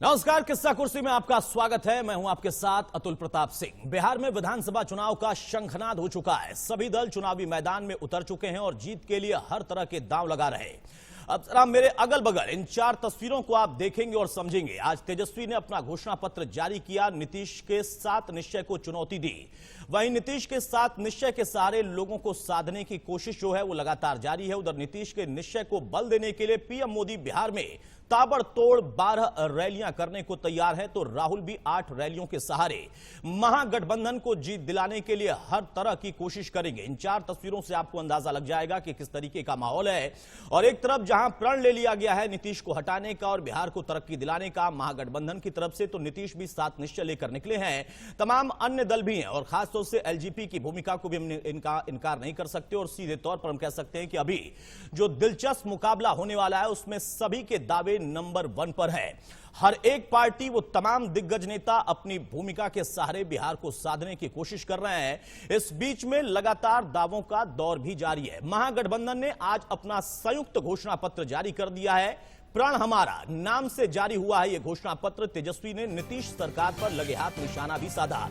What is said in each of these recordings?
नमस्कार, किस्सा कुर्सी में आपका स्वागत है। मैं हूं आपके साथ अतुल प्रताप सिंह। बिहार में विधानसभा चुनाव का शंखनाद हो चुका है। सभी दल चुनावी मैदान में उतर चुके हैं और जीत के लिए हर तरह के दांव लगा रहे हैं। अब जरा मेरे अगल बगल इन चार तस्वीरों को आप देखेंगे और समझेंगे। आज तेजस्वी ने अपना घोषणा पत्र जारी किया, नीतीश के 7 निश्चय को चुनौती दी। वहीं नीतीश के 7 निश्चय के सहारे लोगों को साधने की कोशिश जो है वो लगातार जारी है। उधर नीतीश के निश्चय को बल देने के लिए पीएम मोदी बिहार में ताबड़तोड़ 12 रैलियां करने को तैयार है, तो राहुल भी 8 रैलियों के सहारे महागठबंधन को जीत दिलाने के लिए हर तरह की कोशिश करेंगे। इन 4 तस्वीरों से आपको अंदाजा लग जाएगा कि किस तरीके का माहौल है। और एक तरफ जहां प्रण ले लिया गया है नीतीश को हटाने का और बिहार को तरक्की दिलाने का महागठबंधन की तरफ से, तो नीतीश भी 7 निश्चय लेकर निकले हैं। तमाम अन्य दल भी हैं और खासतौर से एलजेपी की भूमिका को भी हम इनकार नहीं कर सकते। और सीधे तौर पर हम कह सकते हैं कि अभी जो दिलचस्प मुकाबला होने वाला है उसमें सभी के दावे नंबर 1 पर है। हर एक पार्टी, वो तमाम दिग्गज नेता अपनी भूमिका के सहारे बिहार को साधने की कोशिश कर रहे हैं। इस बीच में लगातार दावों का दौर भी जारी है। महागठबंधन ने आज अपना संयुक्त घोषणा पत्र जारी कर दिया है। प्रण हमारा नाम से जारी हुआ है यह घोषणा पत्र। तेजस्वी ने नीतीश सरकार पर लगे हाथ निशाना भी साधा।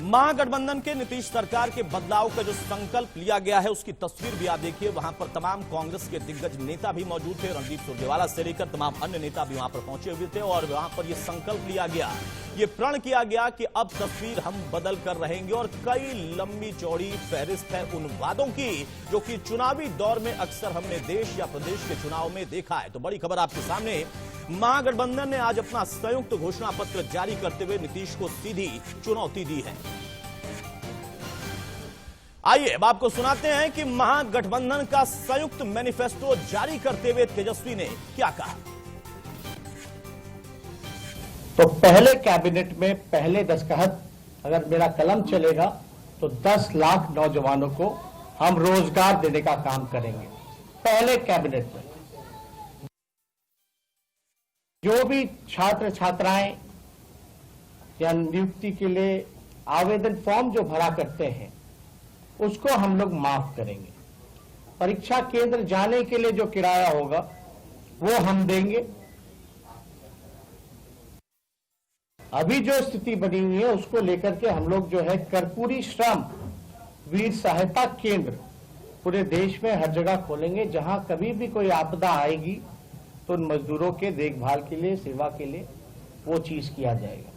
महागठबंधन के नीतीश सरकार के बदलाव का जो संकल्प लिया गया है उसकी तस्वीर भी आप देखिए। वहां पर तमाम कांग्रेस के दिग्गज नेता भी मौजूद थे। रणदीप सुरजेवाला से लेकर तमाम अन्य नेता भी वहां पर पहुंचे हुए थे और वहां पर यह संकल्प लिया गया, ये प्रण किया गया कि अब तस्वीर हम बदल कर रहेंगे। और कई लंबी चौड़ी फहरिस्त है उन वादों की जो कि चुनावी दौर में अक्सर हमने देश या प्रदेश के चुनाव में देखा है। तो बड़ी खबर आपके सामने, महागठबंधन ने आज अपना संयुक्त घोषणा पत्र जारी करते हुए नीतीश को सीधी चुनौती दी है। आइए अब आपको सुनाते हैं कि महागठबंधन का संयुक्त मैनिफेस्टो जारी करते हुए तेजस्वी ने क्या कहा। तो पहले कैबिनेट में पहले दस्तखत अगर मेरा कलम चलेगा तो 10 लाख नौजवानों को हम रोजगार देने का काम करेंगे। पहले कैबिनेट में जो भी छात्र छात्राएं या नियुक्ति के लिए आवेदन फॉर्म जो भरा करते हैं उसको हम लोग माफ करेंगे। परीक्षा केंद्र जाने के लिए जो किराया होगा वो हम देंगे। अभी जो स्थिति बनी हुई है उसको लेकर के हम लोग जो है कर्पूरी श्रम वीर सहायता केंद्र पूरे देश में हर जगह खोलेंगे। जहां कभी भी कोई आपदा आएगी तो उन मजदूरों के देखभाल के लिए, सेवा के लिए वो चीज किया जाएगा।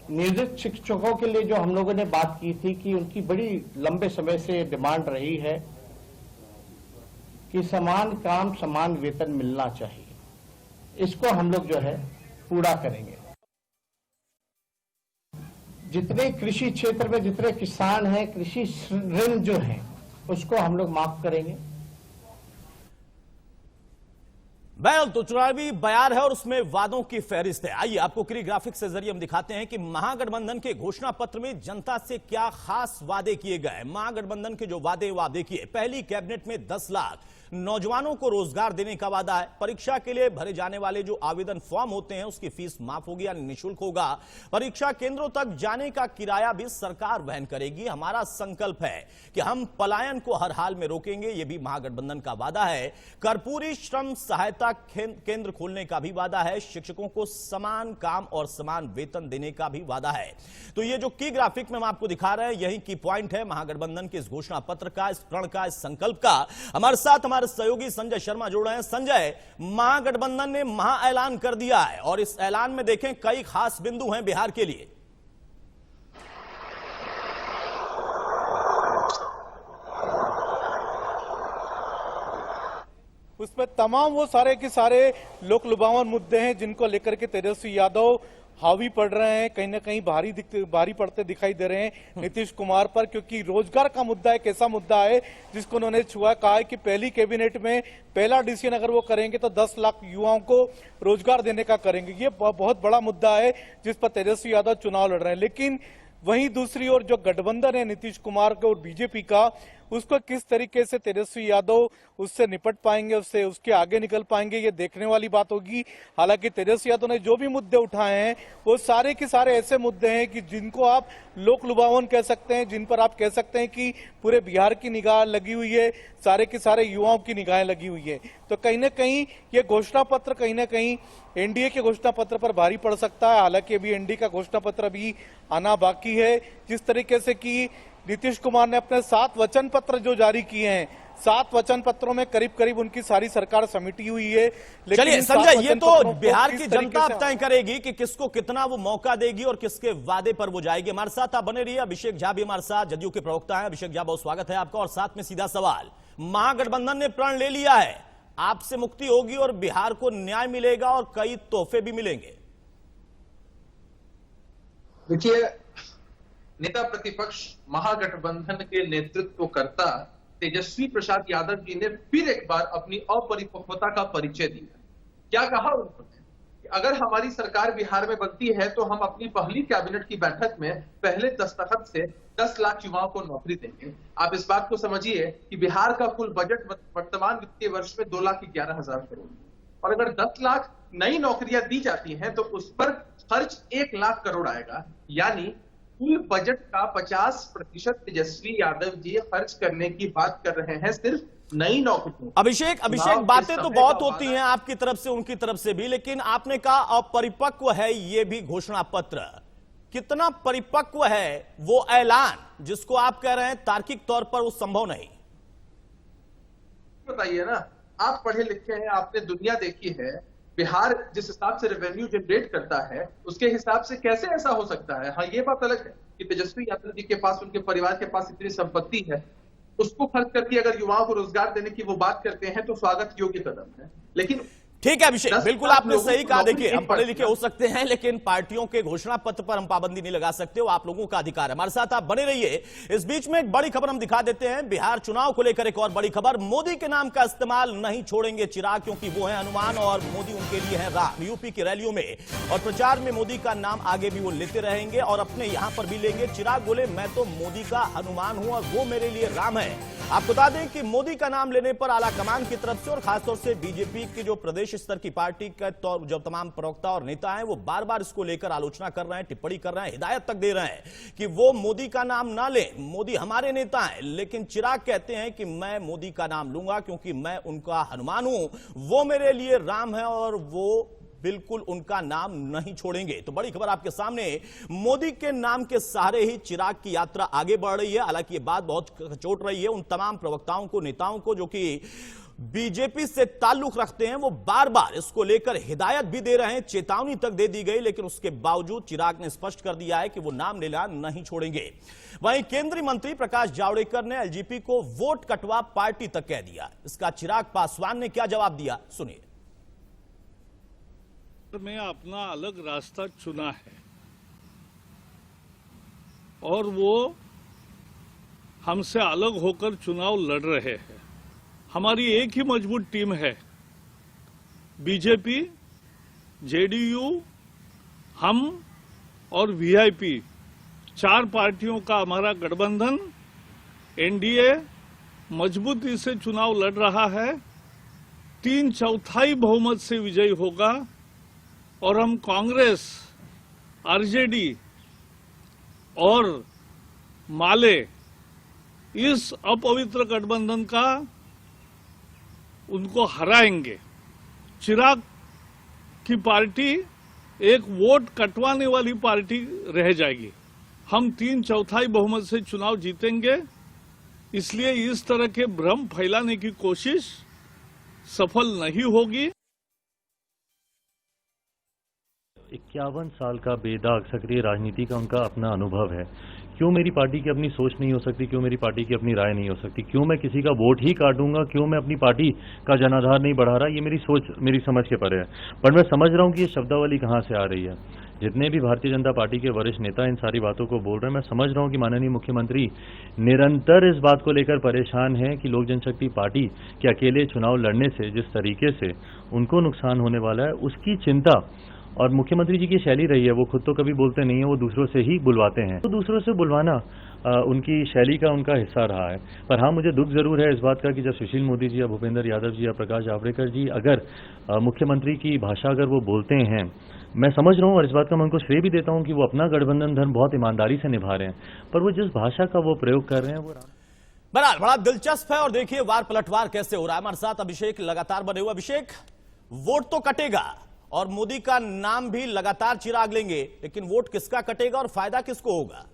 नियोजित शिक्षकों के लिए जो हम लोगों ने बात की थी कि उनकी बड़ी लंबे समय से डिमांड रही है कि समान काम समान वेतन मिलना चाहिए, इसको हम लोग जो है पूरा करेंगे। जितने कृषि क्षेत्र में जितने किसान हैं, कृषि ऋण जो है उसको हम लोग माफ करेंगे। बैल तो चुनावी बयान है और उसमें वादों की फहरिस्त है। आइए आपको क्री ग्राफिक्स के जरिए हम दिखाते हैं कि महागठबंधन के घोषणा पत्र में जनता से क्या खास वादे किए गए। महागठबंधन के जो वादे वो आप देखिए। पहली कैबिनेट में 10 लाख नौजवानों को रोजगार देने का वादा है। परीक्षा के लिए भरे जाने वाले जो आवेदन फॉर्म होते हैं उसकी फीस माफ होगी यानी निःशुल्क होगा। परीक्षा केंद्रों तक जाने का किराया भी सरकार वहन करेगी। हमारा संकल्प है कि हम पलायन को हर हाल में रोकेंगे, यह भी महागठबंधन का वादा है। कर्पूरी श्रम सहायता केंद्र खोलने का भी वादा है। शिक्षकों को समान काम और समान वेतन देने का भी वादा है। तो ये जो की ग्राफिक में हम आपको दिखा रहे हैं यही की पॉइंट है महागठबंधन के इस घोषणा पत्र का, इस प्रण का, इस संकल्प का। हमारे साथ हमारे सहयोगी संजय शर्मा जुड़ रहे हैं। संजय, महागठबंधन ने महा ऐलान कर दिया है और इस ऐलान में देखें कई खास बिंदु हैं बिहार के लिए। उसमें तमाम वो सारे के सारे लोक लुभावन मुद्दे हैं जिनको लेकर के तेजस्वी यादव हावी पड़ रहे हैं, कहीं ना कहीं भारी पड़ते दिखाई दे रहे हैं नीतीश कुमार पर। क्योंकि रोजगार का मुद्दा एक ऐसा मुद्दा है जिसको उन्होंने छुआ। कहा है कि पहली कैबिनेट में पहला डिसीजन अगर वो करेंगे तो 10 लाख युवाओं को रोजगार देने का करेंगे। ये बहुत बड़ा मुद्दा है जिस पर तेजस्वी यादव चुनाव लड़ रहे हैं। लेकिन वहीं दूसरी ओर जो गठबंधन है नीतीश कुमार का और बीजेपी का, उसको किस तरीके से तेजस्वी यादव उससे निपट पाएंगे, उससे उसके आगे निकल पाएंगे, ये देखने वाली बात होगी। हालांकि तेजस्वी यादव ने जो भी मुद्दे उठाए हैं वो सारे के सारे ऐसे मुद्दे हैं कि जिनको आप लोक लुभावन कह सकते हैं, जिन पर आप कह सकते हैं कि पूरे बिहार की निगाह लगी हुई है, सारे के सारे युवाओं की निगाहें लगी हुई है। तो कहीं ना कहीं ये घोषणा पत्र कहीं ना कहीं एनडीए के घोषणा पत्र पर भारी पड़ सकता है। हालांकि अभी एनडीए का घोषणा पत्र अभी आना बाकी है। जिस तरीके से कि नीतीश कुमार ने अपने 7 वचन पत्र जो जारी किए हैं, 7 वचन पत्रों में करीब करीब उनकी सारी सरकार समिटी हुई है। लेकिन चलिए इन 7 संजय, ये वचन तो पत्रों को बिहार किस की तरीके जनता से- अब तय करेगी कि किसको कितना वो मौका देगी और किसके वादे पर वो जाएगी। हमारे साथ आप बने रहिए। अभिषेक झा भी हमारे साथ, जदयू के प्रवक्ता हैं। अभिषेक झा, बहुत स्वागत है आपका। और साथ में सीधा सवाल, महागठबंधन ने प्रण ले लिया है, आपसे मुक्ति होगी और बिहार को न्याय मिलेगा और कई तोहफे भी मिलेंगे। देखिए, नेता प्रतिपक्ष महागठबंधन के नेतृत्वकर्ता तेजस्वी प्रसाद यादव जी ने फिर एक बार अपनी अपरिपक्वता का परिचय दिया। क्या कहा उन्होंने कि अगर हमारी सरकार बिहार में बनती है तो हम अपनी पहली कैबिनेट की बैठक में पहले दस्तखत से 10 लाख युवाओं को नौकरी देंगे। आप इस बात को समझिए कि बिहार का कुल बजट वर्तमान वित्तीय वर्ष में 2,11,000 करोड़, और अगर 10 लाख नई नौकरियां दी जाती हैं तो उस पर खर्च 1 लाख करोड़ आएगा। यानी कुल बजट का 50% तेजस्वी यादव जी खर्च करने की बात कर रहे हैं सिर्फ नई नौकरियों। अभिषेक, बातें तो बहुत होती हैं आपकी तरफ से उनकी तरफ से भी, लेकिन आपने कहा अपरिपक्व है ये भी घोषणा पत्र। कितना परिपक्व है वो ऐलान जिसको आप कह रहे हैं तार्किक तौर पर वो संभव नहीं? बताइए ना, आप पढ़े लिखे हैं, आपने दुनिया देखी है। बिहार जिस हिसाब से रेवेन्यू जनरेट करता है उसके हिसाब से कैसे ऐसा हो सकता है? हाँ, ये बात अलग है कि तेजस्वी यादव जी के पास, उनके परिवार के पास इतनी संपत्ति है, उसको खर्च करके अगर युवाओं को रोजगार देने की वो बात करते हैं तो स्वागत योग्य कदम है। लेकिन ठीक है अभिषेक, बिल्कुल आपने सही कहा। देखिए, हम पढ़े लिखे हो सकते सकते हैं लेकिन पार्टियों के घोषणा पत्र पर हम पाबंदी नहीं लगा सकते, वो आप लोगों का अधिकार है। हमारे साथ आप बने रहिए। इस बीच में एक बड़ी खबर हम दिखा देते हैं। बिहार चुनाव को लेकर एक और बड़ी खबर, मोदी के नाम का इस्तेमाल नहीं छोड़ेंगे चिराग, क्योंकि वो है हनुमान और मोदी उनके लिए है राम। यूपी की रैलियों में और प्रचार में मोदी का नाम आगे भी वो लेते रहेंगे और अपने यहां पर भी लेंगे। चिराग बोले, मैं तो मोदी का हनुमान हूं और वो मेरे लिए राम है। आपको बता दें कि मोदी का नाम लेने पर आला कमान की तरफ से और खासतौर से बीजेपी की जो प्रदेश स्तर की पार्टी का तौर जो तमाम प्रवक्ता और नेता हैं वो बार बार इसको लेकर आलोचना कर रहे हैं, टिप्पणी कर रहे हैं, हिदायत तक दे रहे हैं कि वो मोदी का नाम ना लें, मोदी हमारे नेता हैं। लेकिन चिराग कहते हैं कि मैं मोदी का नाम लूंगा क्योंकि मैं उनका हनुमान हूं, वो मेरे लिए राम है और वो बिल्कुल उनका नाम नहीं छोड़ेंगे। तो बड़ी खबर आपके सामने, मोदी के नाम के सहारे ही चिराग की यात्रा आगे बढ़ रही है। हालांकि ये बात बहुत खचोट रही है उन तमाम प्रवक्ताओं को, नेताओं को जो कि बीजेपी से ताल्लुक रखते हैं। वो बार बार इसको लेकर हिदायत भी दे रहे हैं, चेतावनी तक दे दी गई, लेकिन उसके बावजूद चिराग ने स्पष्ट कर दिया है कि वो नाम लेना नहीं छोड़ेंगे। वहीं केंद्रीय मंत्री प्रकाश जावड़ेकर ने एलजीपी को वोट कटवा पार्टी तक कह दिया। इसका चिराग पासवान ने क्या जवाब दिया, सुनिए। में अपना अलग रास्ता चुना है और वो हमसे अलग होकर चुनाव लड़ रहे हैं। हमारी एक ही मजबूत टीम है, बीजेपी, जेडीयू, हम और वीआईपी, 4 पार्टियों का हमारा गठबंधन एनडीए मजबूती से चुनाव लड़ रहा है। 3/4 बहुमत से विजयी होगा और हम कांग्रेस, आरजेडी और माले इस अपवित्र गठबंधन का उनको हराएंगे। चिराग की पार्टी एक वोट कटवाने वाली पार्टी रह जाएगी। हम 3/4 बहुमत से चुनाव जीतेंगे, इसलिए इस तरह के भ्रम फैलाने की कोशिश सफल नहीं होगी। 51 साल का बेदाग सक्रिय राजनीति का उनका अपना अनुभव है। क्यों मेरी पार्टी की अपनी सोच नहीं हो सकती, क्यों मेरी पार्टी की अपनी राय नहीं हो सकती, क्यों मैं किसी का वोट ही काटूंगा, क्यों मैं अपनी पार्टी का जनाधार नहीं बढ़ा रहा, ये मेरी सोच, मेरी समझ के परे है। पर मैं समझ रहा हूँ कि ये शब्दावली कहाँ से आ रही है। जितने भी भारतीय जनता पार्टी के वरिष्ठ नेता इन सारी बातों को बोल रहे हैं, मैं समझ रहा हूँ कि माननीय मुख्यमंत्री निरंतर इस बात को लेकर परेशान है कि लोक जनशक्ति पार्टी के अकेले चुनाव लड़ने से जिस तरीके से उनको नुकसान होने वाला है उसकी चिंता, और मुख्यमंत्री जी की शैली रही है, वो खुद तो कभी बोलते नहीं है, वो दूसरों से ही बुलवाते हैं। तो दूसरों से बुलवाना उनकी शैली का उनका हिस्सा रहा है। पर हाँ, मुझे दुख जरूर है इस बात का कि जब सुशील मोदी जी या भूपेंद्र यादव जी या प्रकाश जावड़ेकर जी अगर मुख्यमंत्री की भाषा अगर वो बोलते हैं, मैं समझ रहा हूँ और इस बात का मैं उनको श्रेय भी देता हूँ कि वो अपना गठबंधन धर्म बहुत ईमानदारी से निभा रहे हैं, पर वो जिस भाषा का वो प्रयोग कर रहे हैं वो बहरहाल बड़ा दिलचस्प है। और देखिए वार पलटवार कैसे हो रहा है। हमारे साथ अभिषेक लगातार बने हुए। अभिषेक, वोट तो कटेगा और मोदी का नाम भी लगातार चिराग लेंगे, लेकिन वोट किसका कटेगा और फायदा किसको होगा?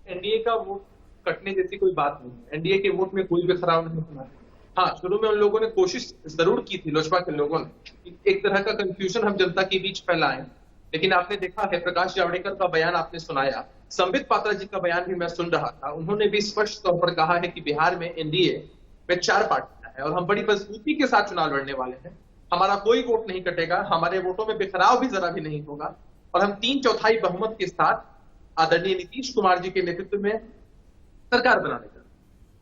एनडीए का वोट कटने जैसी कोई बात नहीं है। एनडीए के वोट में कोई भी खराब नहीं होना है। हाँ, शुरू में उन लोगों ने कोशिश जरूर की थी, लोजपा के लोगों ने एक तरह का कंफ्यूजन हम जनता के बीच फैलाएं, लेकिन आपने देखा है प्रकाश जावड़ेकर का बयान आपने सुनाया, संबित पात्रा जी का बयान भी मैं सुन रहा था, उन्होंने भी स्पष्ट तौर पर कहा है कि बिहार में एनडीए में 4 पार्टियां हैं और हम बड़ी मजबूती के साथ चुनाव लड़ने वाले हैं। हमारा कोई वोट नहीं कटेगा, हमारे वोटों में बिखराव भी जरा भी नहीं होगा और हम 3/4 बहुमत के साथ आदरणीय नीतीश कुमार जी के नेतृत्व में सरकार बनाने का।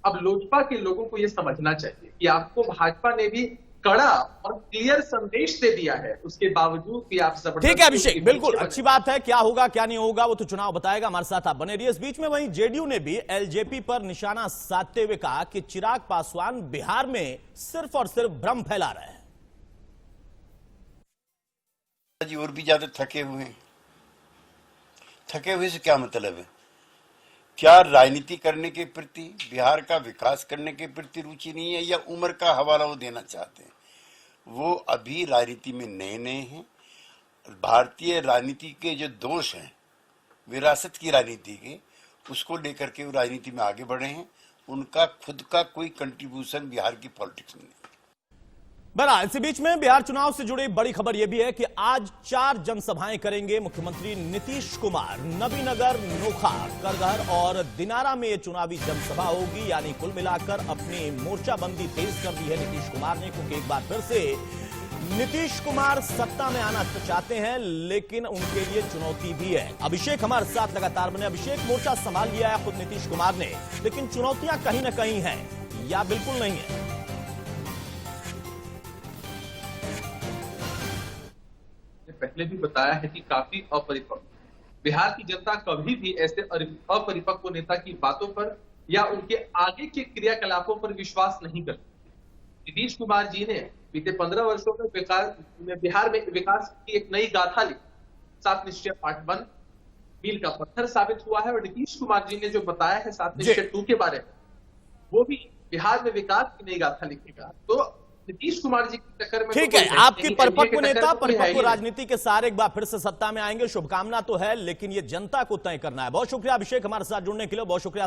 अब लोजपा के लोगों को यह समझना चाहिए कि आपको भाजपा ने भी कड़ा और क्लियर संदेश दे दिया है, उसके बावजूद भी आप जबरदस्त। ठीक है अभिषेक, बिल्कुल अच्छी बात है। क्या होगा क्या नहीं होगा वो तो चुनाव बताएगा। हमारे साथ आप बने रहिए। इस बीच में वहीं जेडीयू ने भी एलजेपी पर निशाना साधते हुए कहा कि चिराग पासवान बिहार में सिर्फ और सिर्फ भ्रम फैला रहे हैं। जी और भी ज्यादा थके हुए हैं। थके हुए से क्या मतलब है? क्या राजनीति करने के प्रति, बिहार का विकास करने के प्रति रुचि नहीं है या उम्र का हवाला वो देना चाहते हैं? वो अभी राजनीति में नए नए हैं। भारतीय राजनीति के जो दोष हैं, विरासत की राजनीति के, उसको लेकर के वो राजनीति में आगे बढ़े हैं। उनका खुद का कोई कंट्रीब्यूशन बिहार की पॉलिटिक्स में नहीं। बहरहाल इसी बीच में बिहार चुनाव से जुड़ी बड़ी खबर यह भी है कि आज 4 जनसभाएं करेंगे मुख्यमंत्री नीतीश कुमार। नबीनगर, नोखा, करगहर और दिनारा में यह चुनावी जनसभा होगी। यानी कुल मिलाकर अपनी मोर्चाबंदी तेज कर दी है नीतीश कुमार ने, क्योंकि एक बार फिर से नीतीश कुमार सत्ता में आना चाहते हैं, लेकिन उनके लिए चुनौती भी है। अभिषेक हमारे साथ लगातार बने। अभिषेक, मोर्चा संभाल लिया है खुद नीतीश कुमार ने, लेकिन चुनौतियां कहीं ना कहीं हैं या बिल्कुल नहीं है? पहले भी बताया है कि काफी अपरिपक्व। बिहार की जनता कभी भी ऐसे अपरिपक्व नेता की बातों पर या उनके आगे के क्रियाकलापों पर विश्वास नहीं करती। नीतीश कुमार जी ने बीते 15 वर्षों में बिहार में विकास की एक नई गाथा लिखी। 7 निश्चय पार्ट 1 मील का पत्थर साबित हुआ है और नीतीश कुमार जी ने जो बताया है 7 निश्चय 2 के बारे में, वो भी बिहार में विकास की नई गाथा लिखेगा। तो नीतीश कुमार जी की टक्कर में ठीक है, आपके परिपक्व नेता परिपक्व राजनीति के सहारे एक बार फिर से सत्ता में आएंगे, शुभकामना तो है, लेकिन ये जनता को तय करना है। बहुत शुक्रिया अभिषेक हमारे साथ जुड़ने के लिए, बहुत शुक्रिया।